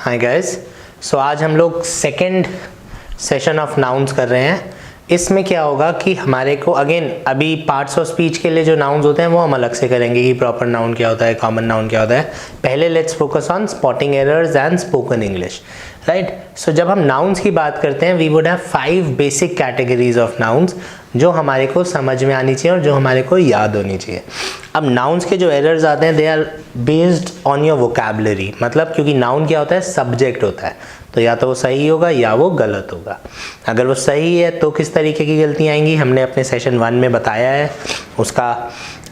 Hi guys, सो आज हम लोग सेकेंड सेशन ऑफ नाउन्स कर रहे हैं। इसमें क्या होगा कि हमारे को अगेन अभी पार्ट्स ऑफ स्पीच के लिए जो नाउन्स होते हैं वो हम अलग से करेंगे कि प्रॉपर नाउन क्या होता है, कॉमन नाउन क्या होता है। पहले let's focus on spotting errors and spoken English, right. So जब हम नाउन्स की बात करते हैं we would have 5 basic categories of nouns जो हमारे को समझ में आनी चाहिए और जो हमारे को याद होनी चाहिए। अब नाउन्स के जो एरर्स आते हैं they are based on your vocabulary, मतलब क्योंकि नाउन क्या होता है, सब्जेक्ट होता है, तो या तो वो सही होगा या वो गलत होगा। अगर वो सही है तो किस तरीके की गलतियाँ आएंगी हमने अपने सेशन 1 में बताया है, उसका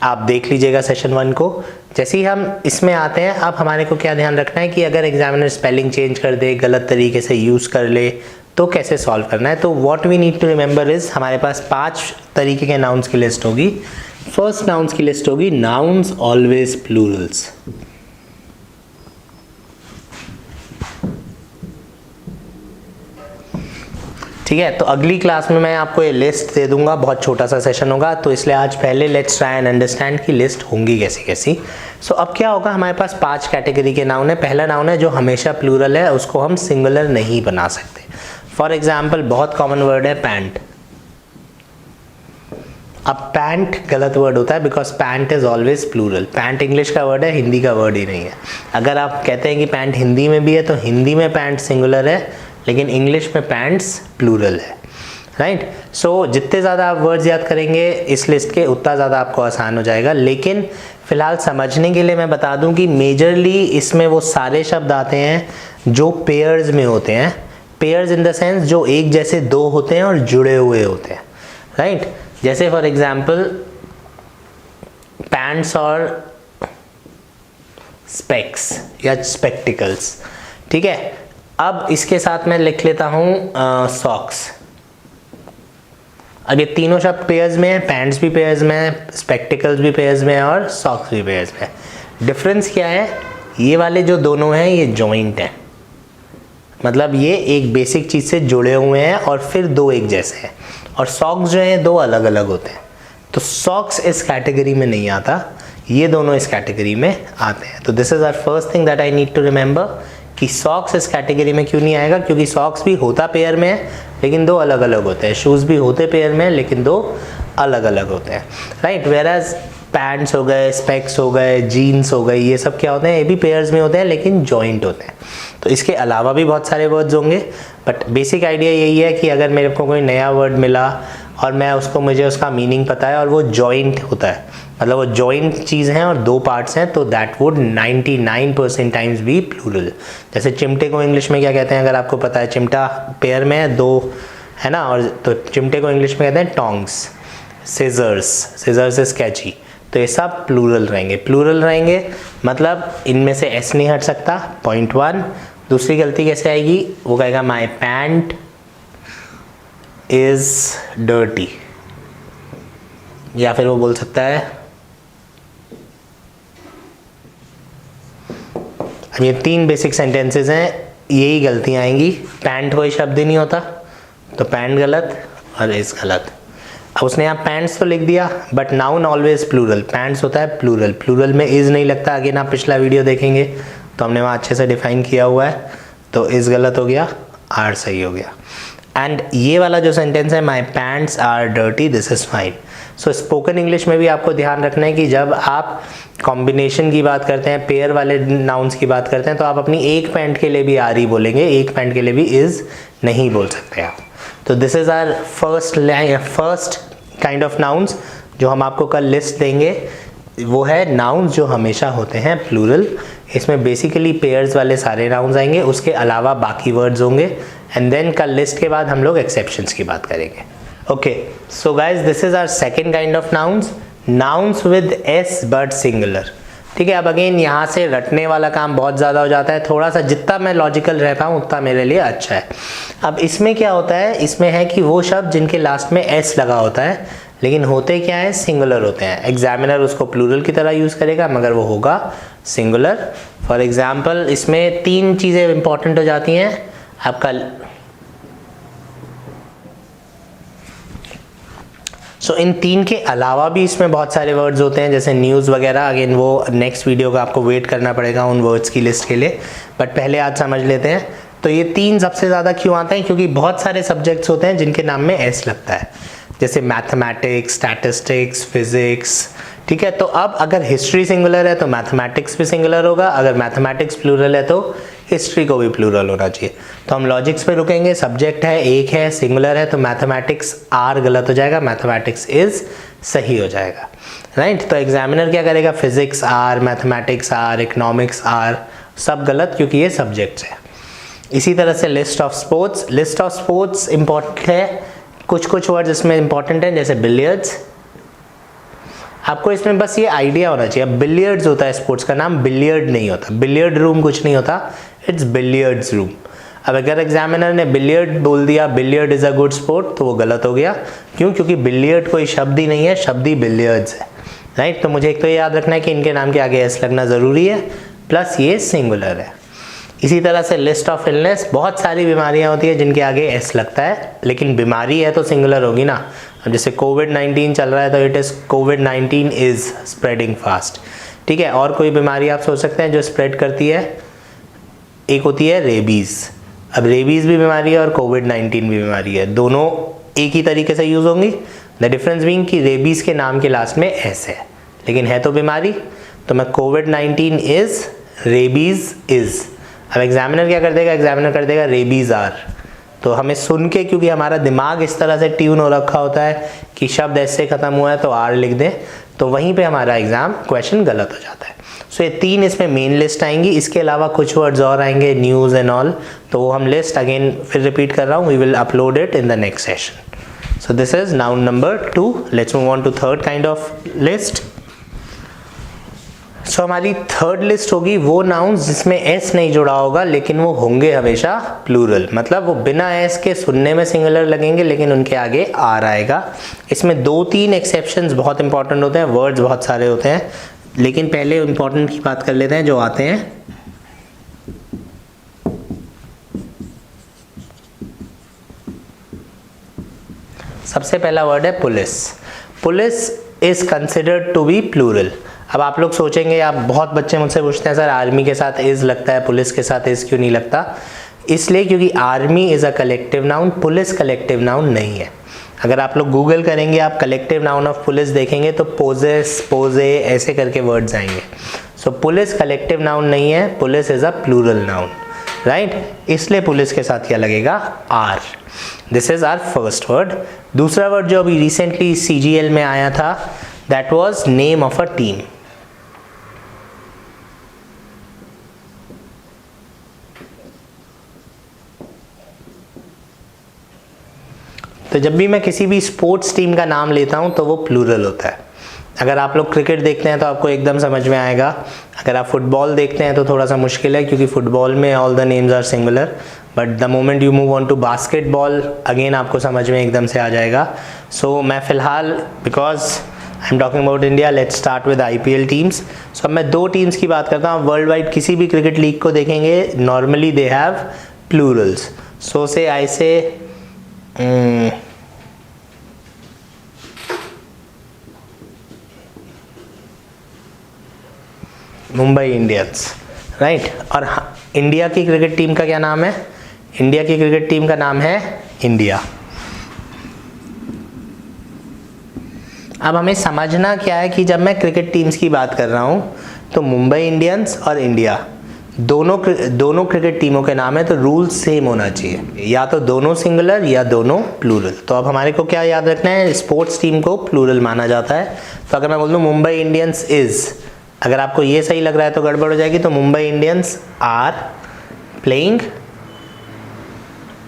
आप देख लीजिएगा सेशन 1 को। जैसे ही हम इसमें आते हैं अब हमारे को क्या ध्यान रखना है कि अगर एग्जामिनर स्पेलिंग चेंज कर दे, गलत तरीके से यूज़ कर ले तो कैसे सॉल्व करना है। तो what we need to remember is हमारे पास 5 तरीके के नाउन्स की लिस्ट होगी। फर्स्ट नाउन्स की लिस्ट होगी नाउन्स ऑलवेज प्लूरल्स। ठीक है, तो अगली क्लास में मैं आपको ये लिस्ट दे दूंगा, बहुत छोटा सा सेशन होगा, तो इसलिए आज पहले लेट्स ट्राई एंड अंडरस्टैंड की लिस्ट होंगी कैसी कैसी। सो अब क्या होगा, हमारे पास 5 कैटेगरी के नाउन है। पहला नाउन है जो हमेशा प्लूरल है, उसको हम सिंगुलर नहीं बना सकते। फॉर एग्जाम्पल बहुत कॉमन वर्ड है पैंट। अब पैंट गलत वर्ड होता है because pant is always plural. Pant English का वर्ड है, हिंदी का वर्ड ही नहीं है। अगर आप कहते हैं कि पैंट हिंदी में भी है तो हिंदी में पैंट सिंगुलर है लेकिन इंग्लिश में पैंट्स प्लूरल है, राइट। सो जितने ज़्यादा आप वर्ड्स याद करेंगे इस लिस्ट के उतना ज़्यादा आपको आसान हो जाएगा। लेकिन फिलहाल समझने के लिए मैं बता दूं कि मेजरली इसमें वो सारे शब्द आते हैं जो पेयर्स में होते हैं। पेयर्स इन द सेंस जो एक जैसे दो होते हैं और जुड़े हुए होते हैं, राइट। जैसे फॉर एग्जाम्पल पैंट्स और स्पेक्स या स्पेक्टिकल्स, ठीक है। अब इसके साथ मैं लिख लेता हूं सॉक्स। अब ये तीनों शब्द पेयर्स में है, पैंट्स भी पेयर्स में है, स्पेक्टिकल्स भी पेयर्स में है और सॉक्स भी पेयर्स में है। डिफरेंस क्या है, ये वाले जो दोनों हैं ये जॉइंट हैं, मतलब ये एक बेसिक चीज से जुड़े हुए हैं और फिर दो एक जैसे हैं। और सॉक्स जो हैं दो अलग अलग होते हैं, तो सॉक्स इस कैटेगरी में नहीं आता, ये दोनों इस कैटेगरी में आते हैं। तो this is our first thing that I need to remember कि सॉक्स इस कैटेगरी में क्यों नहीं आएगा, क्योंकि सॉक्स भी होता पेयर में है लेकिन दो अलग अलग होते हैं। शूज़ भी होते पेयर में लेकिन दो अलग अलग होते हैं, राइट। वेयरएज पैंट्स हो गए, स्पेक्स हो गए, जीन्स हो गई, ये सब क्या होते हैं, ये भी पेयर्स में होते हैं लेकिन जॉइंट होते हैं। तो इसके अलावा भी बहुत सारे वर्ड्स होंगे बट बेसिक आइडिया यही है कि अगर मेरे को कोई नया वर्ड मिला और मुझे उसका मीनिंग पता है और वो जॉइंट होता है, मतलब वो जॉइंट चीज़ हैं और दो पार्ट्स हैं, तो that would 99% times be plural. जैसे चिमटे को इंग्लिश में क्या कहते हैं, अगर आपको पता है, चिमटा पेयर में है, दो है ना, और तो चिमटे को इंग्लिश में कहते हैं टोंग्स। सिजर्स इज कैची, तो ये सब प्लूरल रहेंगे। प्लूरल रहेंगे मतलब इनमें से एस नहीं हट सकता, पॉइंट 1। दूसरी गलती कैसे आएगी, वो कहेगा माई पैंट इज डर्टी, या फिर वो बोल सकता है, अब ये 3 बेसिक सेंटेंसेस हैं, यही गलतियां आएंगी। पैंट कोई शब्द ही नहीं होता तो पैंट गलत और इस गलत। अब उसने यहाँ पैंट्स तो लिख दिया but noun always plural, pants होता है प्लूरल, प्लूरल में इज नहीं लगता। अगेन आप पिछला वीडियो देखेंगे तो हमने वहाँ अच्छे से डिफाइन किया हुआ है, तो इज गलत हो गया, आर सही हो गया। एंड ये वाला जो सेंटेंस है my pants are dirty, this is fine. So spoken English में भी आपको ध्यान रखना है कि जब आप कॉम्बिनेशन की बात करते हैं, पेयर वाले नाउन्स की बात करते हैं, तो आप अपनी एक पैंट के लिए भी आर ही बोलेंगे, एक पैंट के लिए भी इज नहीं बोल सकते आप। तो this is our first kind of nouns जो हम आपको कल लिस्ट देंगे, वो है नाउन्स जो हमेशा होते हैं प्लूरल। इसमें बेसिकली पेयर्स वाले सारे नाउन्स आएंगे, उसके अलावा बाकी वर्ड्स होंगे, एंड देन कल लिस्ट के बाद हम लोग एक्सेप्शंस की बात करेंगे। Okay, so guys this is our second kind of nouns, nouns with S but singular. ठीक है, अब अगेन यहाँ से रटने वाला काम बहुत ज़्यादा हो जाता है, थोड़ा सा जितना मैं लॉजिकल रह पाऊँ उतना मेरे लिए अच्छा है। अब इसमें क्या होता है, इसमें है कि वो शब्द जिनके लास्ट में एस लगा होता है लेकिन होते क्या है, सिंगुलर होते हैं। एग्जामिनर उसको प्लूरल की तरह यूज़ करेगा मगर वो होगा सिंगुलर। फॉर एग्जाम्पल इसमें 3 चीज़ें इंपॉर्टेंट हो जाती हैं आपका। सो इन 3 के अलावा भी इसमें बहुत सारे वर्ड्स होते हैं, जैसे न्यूज़ वगैरह। अगेन वो नेक्स्ट वीडियो का आपको वेट करना पड़ेगा उन वर्ड्स की लिस्ट के लिए, बट पहले आज समझ लेते हैं। तो ये 3 सबसे ज़्यादा क्यों आते हैं? क्योंकि बहुत सारे सब्जेक्ट्स होते हैं जिनके नाम में एस लगता है, जैसे मैथमेटिक्स, स्टैटिस्टिक्स, फिजिक्स, ठीक है। तो अब अगर हिस्ट्री सिंगुलर है तो मैथमेटिक्स भी सिंगुलर होगा, अगर मैथमेटिक्स प्लूरल है तो हिस्ट्री को भी प्लूरल होना चाहिए। तो हम लॉजिक्स पे रुकेंगे। सब्जेक्ट है, एक है, सिंगुलर है, तो मैथमेटिक्स आर गलत हो जाएगा, मैथमेटिक्स इज सही हो जाएगा, राइट। तो एग्जामिनर क्या करेगा? Physics are, mathematics are, economics are, सब गलत क्योंकि ये सब्जेक्ट्स है। इसी तरह से list of sports, list of sports important है, कुछ कुछ वर्ड्स इसमें इंपॉर्टेंट है, जैसे बिलियर्ड्स। आपको इसमें बस ये आइडिया होना चाहिए, बिलियर्ड्स होता है स्पोर्ट्स का नाम, बिलियर्ड नहीं होता। बिलियर्ड रूम कुछ नहीं होता, इट्स बिलियर्ड्स रूम। अब अगर एग्जामिनर ने बिलियर्ड बोल दिया, billiard is a good sport, तो वो गलत हो गया। क्यों? क्योंकि बिलियर्ड कोई शब्द ही नहीं है, शब्द ही बिलियर्ड्स है, राइट। तो मुझे एक तो ये याद रखना है कि इनके नाम के आगे एस लगना ज़रूरी है, प्लस ये सिंगुलर है। इसी तरह से लिस्ट ऑफ इलनेस, बहुत सारी बीमारियां होती है जिनके आगे एस लगता है, लेकिन बीमारी है तो सिंगुलर होगी ना। अब जैसे कोविड-19 चल रहा है तो it is covid is spreading fast, ठीक है। और कोई बीमारी आप सोच सकते हैं जो स्प्रेड करती है, एक होती है रेबीज़। अब रेबीज़ भी बीमारी है और कोविड-19 भी बीमारी है, दोनों एक ही तरीके से यूज़ होंगी। द डिफरेंस बीइंग कि रेबीज़ के नाम के लास्ट में एस है, लेकिन है तो बीमारी। तो मैं कोविड-19 इज, रेबीज़ इज। अब एग्जामिनर क्या कर देगा? एग्जामिनर कर देगा रेबीज़ आर। तो हमें सुन के, क्योंकि हमारा दिमाग इस तरह से ट्यून हो रखा होता है कि शब्द ऐसे खत्म हुआ है तो आर लिख दें, तो वहीं पे हमारा एग्जाम क्वेश्चन गलत हो जाता है। सो ये 3 इसमें मेन लिस्ट आएंगी, इसके अलावा कुछ वर्ड्स और आएंगे, न्यूज़ एंड ऑल, तो वो हम लिस्ट अगेन फिर रिपीट कर रहा हूँ, we will upload it in the next session. So this is noun number 2। Let's move on to third kind of list. So हमारी थर्ड लिस्ट होगी वो नाउन्स जिसमें एस नहीं जुड़ा होगा, लेकिन वो होंगे हमेशा प्लूरल, मतलब वो बिना एस के सुनने में सिंगुलर लगेंगे लेकिन उनके आगे आर आएगा। इसमें 2-3 एक्सेप्शंस बहुत इंपॉर्टेंट होते हैं, वर्ड्स बहुत सारे होते हैं, लेकिन पहले इंपॉर्टेंट की बात कर लेते हैं जो आते हैं। सबसे पहला वर्ड है police. Police is considered to be plural. अब आप लोग सोचेंगे, आप बहुत बच्चे मुझसे पूछते हैं सर आर्मी के साथ इज लगता है, पुलिस के साथ इज क्यों नहीं लगता? इसलिए क्योंकि army is a collective noun, police collective noun नहीं है। अगर आप लोग गूगल करेंगे, आप कलेक्टिव नाउन ऑफ पुलिस देखेंगे तो पोजेस, पोजे ऐसे करके वर्ड्स आएंगे। सो पुलिस कलेक्टिव नाउन नहीं है, police is a plural noun, right. इसलिए पुलिस के साथ क्या लगेगा? Are. This is our first word. दूसरा वर्ड जो अभी रिसेंटली CGL में आया था, that was name of a team. तो जब भी मैं किसी भी स्पोर्ट्स टीम का नाम लेता हूं तो वो प्लूरल होता है। अगर आप लोग क्रिकेट देखते हैं तो आपको एकदम समझ में आएगा। अगर आप फुटबॉल देखते हैं तो थोड़ा सा मुश्किल है, क्योंकि फुटबॉल में all the names are singular, but the moment you move on to basketball again आपको समझ में एकदम से आ जाएगा। सो मैं फिलहाल, because I am talking about India, let's start with IPL teams. So मैं 2 टीम्स की बात करता हूँ। वर्ल्ड वाइड किसी भी क्रिकेट लीग को देखेंगे, नॉर्मली दे हैव प्लूरल्स। सो से आई से मुंबई इंडियंस, राइट। और इंडिया की क्रिकेट टीम का क्या नाम है? इंडिया की क्रिकेट टीम का नाम है इंडिया। अब हमें समझना क्या है कि जब मैं क्रिकेट टीम्स की बात कर रहा हूँ तो मुंबई इंडियंस और इंडिया दोनों क्रिकेट टीमों के नाम है, तो रूल सेम होना चाहिए, या तो दोनों सिंगुलर या दोनों प्लूरल। तो अब हमारे को क्या याद रखना है? स्पोर्ट्स टीम को प्लूरल माना जाता है। तो अगर मैं बोल दूँ मुंबई इंडियंस इज, अगर आपको ये सही लग रहा है तो गड़बड़ हो जाएगी। तो मुंबई इंडियंस आर प्लेइंग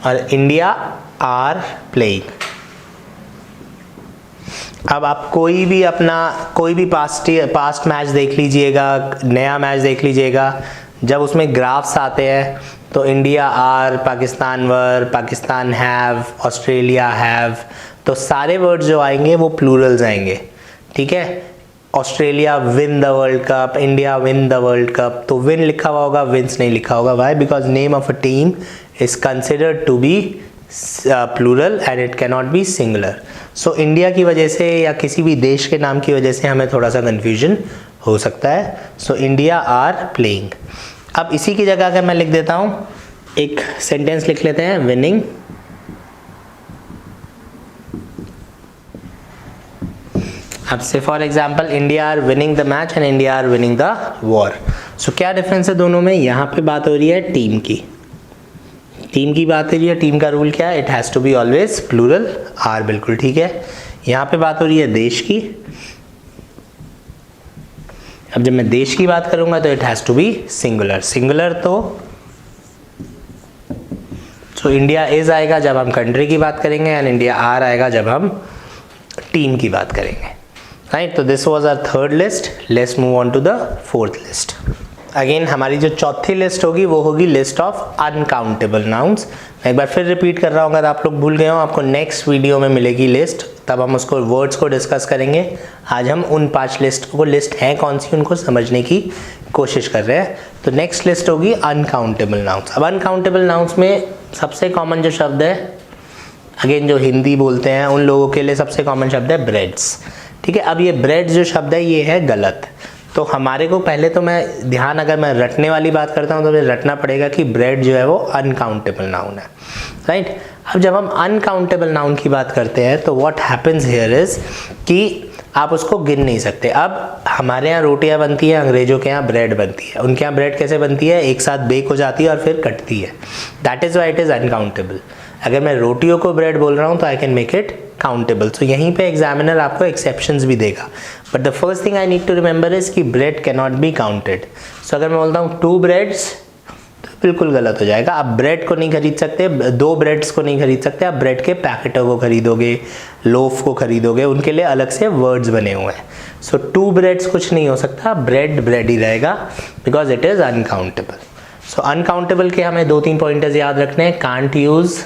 और इंडिया आर प्लेइंग। अब आप कोई भी पास्ट मैच देख लीजिएगा, नया मैच देख लीजिएगा, जब उसमें ग्राफ्स आते हैं तो India are, Pakistan were, Pakistan have, Australia have, तो सारे वर्ड्स जो आएंगे वो प्लूरल्स आएंगे, ठीक है। Australia win the world cup, India win the world cup, तो विन लिखा हुआ होगा, विंस नहीं लिखा होगा। Why? Because name of a team is considered to be plural and it can not be singular. So India की वजह से या किसी भी देश के नाम की वजह से हमें थोड़ा सा कन्फ्यूजन हो सकता है। So India are playing. अब इसी की जगह अगर मैं लिख देता हूँ, एक सेंटेंस लिख लेते हैं, विनिंग अब से for example India are winning the match and India are winning the war. So क्या डिफरेंस है दोनों में? यहाँ पे बात हो रही है टीम की, टीम की बात हो रही है। टीम का रूल क्या है? It has to be always plural, are बिल्कुल ठीक है। यहाँ पे बात हो रही है देश की। अब जब मैं देश की बात करूंगा तो it has to be singular. Singular तो इंडिया इज आएगा जब हम कंट्री की बात करेंगे एंड इंडिया आर आएगा जब हम टीम की बात करेंगे, राइट। तो this was our third list. Let's move on to the fourth list. Again हमारी जो चौथी लिस्ट होगी वो होगी लिस्ट ऑफ अनकाउंटेबल नाउन्स। मैं एक बार फिर रिपीट कर रहा हूँ, अगर आप लोग भूल गए हो आपको नेक्स्ट वीडियो में मिलेगी लिस्ट, तब हम उसको वर्ड्स को डिस्कस करेंगे। आज हम उन 5 लिस्ट को, लिस्ट हैं कौन सी, उनको समझने की कोशिश कर रहे हैं। तो नेक्स्ट लिस्ट होगी अनकाउंटेबल नाउन्स। अब अनकाउंटेबल नाउन्स में सबसे कॉमन जो शब्द है, अगेन जो हिंदी बोलते हैं उन लोगों के लिए सबसे कॉमन शब्द है ब्रेड्स, ठीक है। अब ये ब्रेड्स जो शब्द है ये है गलत। तो हमारे को पहले तो मैं ध्यान, अगर मैं रटने वाली बात करता हूँ तो मुझे रटना पड़ेगा कि ब्रेड जो है वो अनकाउंटेबल नाउन है, राइट। अब जब हम अनकाउंटेबल नाउन की बात करते हैं तो व्हाट हैपेंस हियर इज कि आप उसको गिन नहीं सकते। अब हमारे यहाँ रोटियां बनती हैं, अंग्रेजों के यहाँ ब्रेड बनती है। उनके यहाँ ब्रेड कैसे बनती है? एक साथ बेक हो जाती है और फिर कटती है। That is why it is uncountable. अगर मैं रोटियों को ब्रेड बोल रहा हूँ तो I can make it countable. So यहीं पे एग्जामिनर आपको एक्सेप्शंस भी देगा, but the first thing I need to remember is कि bread can not be counted. So अगर मैं बोलता हूँ 2 ब्रेड्स तो बिल्कुल गलत हो जाएगा। आप ब्रेड को नहीं खरीद सकते, 2 ब्रेड्स को नहीं खरीद सकते। आप ब्रेड के पैकेटों को खरीदोगे, लोफ को खरीदोगे, उनके लिए अलग से वर्ड्स बने हुए हैं। सो 2 ब्रेड्स कुछ नहीं हो सकता, ब्रेड ब्रेड ही रहेगा because it is uncountable. So uncountable के हमें 2-3 पॉइंटर्स याद रखने हैं। कांट यूज,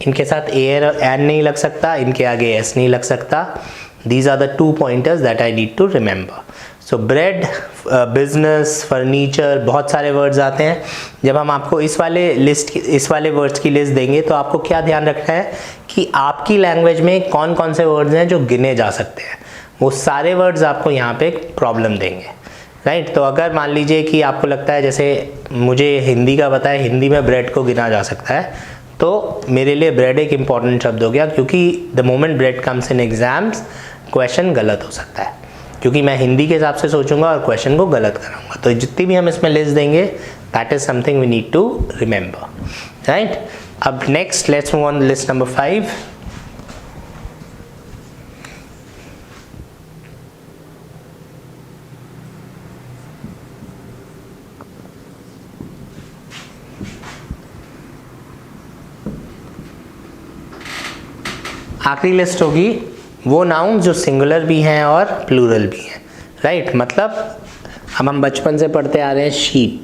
इनके साथ एन नहीं लग सकता, इनके आगे एस नहीं लग सकता। These are the 2 pointers that I need to remember. So bread, business, furniture, बहुत सारे वर्ड्स आते हैं। जब हम आपको इस वाले वर्ड्स की लिस्ट देंगे तो आपको क्या ध्यान रखना है कि आपकी लैंग्वेज में कौन कौन से वर्ड्स हैं जो गिने जा सकते हैं। वो सारे वर्ड्स आपको यहाँ पे प्रॉब्लम देंगे, राइट। तो अगर मान लीजिए कि आपको लगता है, जैसे मुझे हिंदी का पता है, हिंदी में ब्रेड को गिना जा सकता है, तो मेरे लिए ब्रेड एक इम्पॉर्टेंट शब्द हो गया, क्योंकि the moment bread comes in exams question गलत हो सकता है, क्योंकि मैं हिंदी के हिसाब से सोचूंगा और क्वेश्चन को गलत कराऊंगा। तो जितनी भी हम इसमें लिस्ट देंगे, that is something we need to remember, right. अब next let's move on list number 5। आखिरी लिस्ट होगी वो नाउन जो सिंगुलर भी हैं और प्लूरल भी हैं, राइट। मतलब हम बचपन से पढ़ते आ रहे हैं शीप,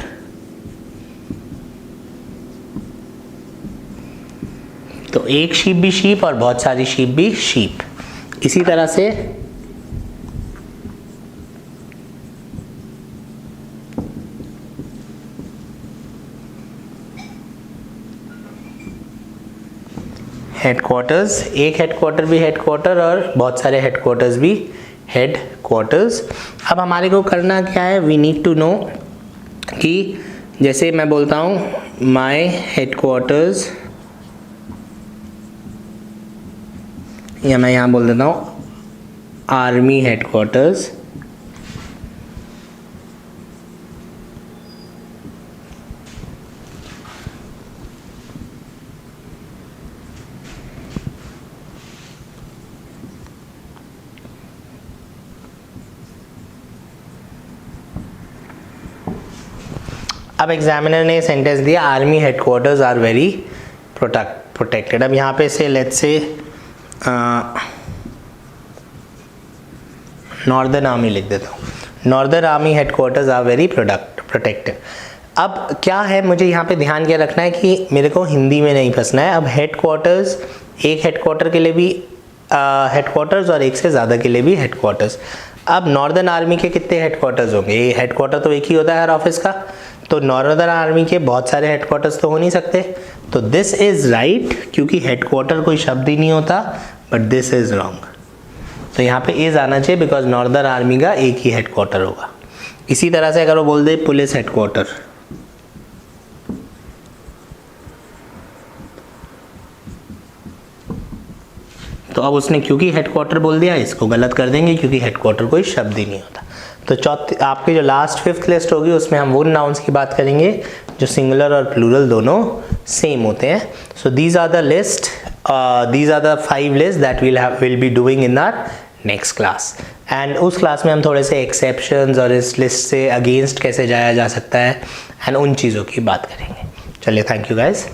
तो एक शीप भी शीप और बहुत सारी शीप भी शीप। इसी तरह से हेडक्वार्टर्स, एक हेडक्वार्टर भी हेडक्वार्टर और बहुत सारे हेडक्वार्टर्स भी हेडक्वार्टर्स। अब हमारे को करना क्या है? वी नीड टू नो कि जैसे मैं बोलता हूँ माय हेडक्वार्टर्स, या मैं यहाँ बोल देता हूँ आर्मी हेडक्वार्टर्स, अब एग्जामिनर ने सेंटेंस दिया army headquarters are very protected. अब यहाँ पे से लेट्स से नॉर्दर्न आर्मी लिख देता हूँ, northern army headquarters are very protected. अब क्या है, मुझे यहाँ पे ध्यान क्या रखना है कि मेरे को हिंदी में नहीं फंसना है। अब हेडक्वार्टर्स, एक हेडक्वार्टर के लिए भी हेडक्वार्टर्स और एक से ज़्यादा के लिए भी हेडक्वार्टर्स। अब नॉर्दर्न आर्मी के कितने हेडक्वार्टर्स होंगे? ये हेडक्वार्टर तो एक ही होता है हर ऑफिस का, तो नॉर्दर्न आर्मी के बहुत सारे हेडक्वार्टर्स तो हो नहीं सकते, तो दिस इज राइट क्योंकि हेडक्वार्टर कोई शब्द ही नहीं होता, बट दिस इज रॉन्ग। तो यहाँ पे इज आना चाहिए बिकॉज नॉर्दर्न आर्मी का एक ही हेडक्वार्टर होगा। इसी तरह से अगर वो बोल दे पुलिस हेडक्वार्टर, तो अब उसने क्योंकि हेडक्वार्टर बोल दिया, इसको गलत कर देंगे क्योंकि हेडक्वार्टर कोई शब्द ही नहीं होता। तो चौथी आपकी जो लास्ट 5th लिस्ट होगी उसमें हम वो नाउन्स की बात करेंगे जो सिंगुलर और प्लूरल दोनों सेम होते हैं। So these are the list, these are the 5 list that will be doing in our next class. And उस क्लास में हम थोड़े से एक्सेप्शंस और इस लिस्ट से अगेंस्ट कैसे जाया जा सकता है एंड उन चीज़ों की बात करेंगे। चलिए, थैंक यू गाइज।